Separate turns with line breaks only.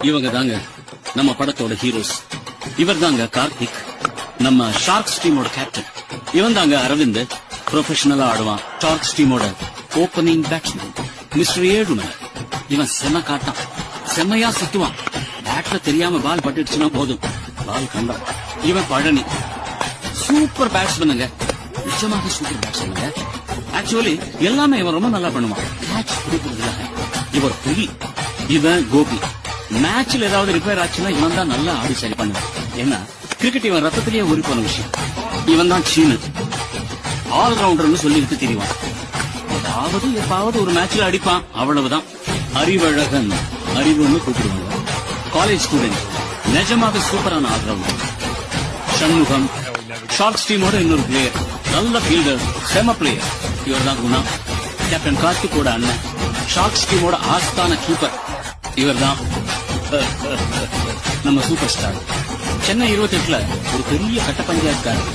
இவங்க தாங்க நம்ம படத்தோட ஹீரோஸ். இவர் தாங்க கார்த்திக், நம்ம ஷார்க்ஸ் டீமோட கேப்டன். இவன் தாங்க அரவிந்த், ப்ரொஃபஷனலா ஆடுவான். ஷார்க்ஸ் டீமோட ஓபனிங் பேட்ஸ்மேன். மிஸ்டர் ஏழுமலை, இவன் செம காட்டான், செம்மையா சுத்துவான். பேட்ல தெரியாம பால் பட்டுடுச்சுன்னா போதும், பால் கண்டான். இவன் பழனி, சூப்பர் பேட்ஸ்மேனுங்க, நிஜமாக சூப்பர் பேட்ஸ்மேனுங்க. ஆக்சுவலி எல்லாமே இவன் ரொம்ப நல்லா பண்ணுவான். கேட்ச் பிடிக்கிறதுல இவர் புலி. இவன் கோபி, மேட்ச்ல ஏதாவது ரிப்பேர் ஆச்சுன்னா இவன் தான் நல்லா ஆடி சரி பண்ணுவான். ஏன்னா கிரிக்கெட் இவன் ரத்தத்திலேயே ஊறி போன விஷயம். இவன் தான் சீனு, ஆல்ரவுண்டர்னு சொல்லிட்டு தெரிவான். அதாவது எப்பாவது ஒரு மேட்ச்ல அடிப்பான், அவ்வளவுதான். அறிவழகன், அறிவுன்னு கூப்பிடுவாங்க. காலேஜ் ஸ்டூடெண்ட், நிஜமாக சூப்பரான ஆல்ரவுண்டர். சண்முகம், ஷார்க்ஸ் டீமோட இன்னொரு பிளேயர், நல்ல ஃபீல்டர், செம பிளேயர். இவர் தான் குணா, கேப்டன் கார்த்திகோட அண்ணன், ஷார்க்ஸ் டீமோட ஆஸ்தான கீப்பர். இவர் தான் நம்ம சூப்பர் ஸ்டார். சென்னை 28ல ஒரு பெரிய கட்ட பஞ்சாயத்துக்காரர்.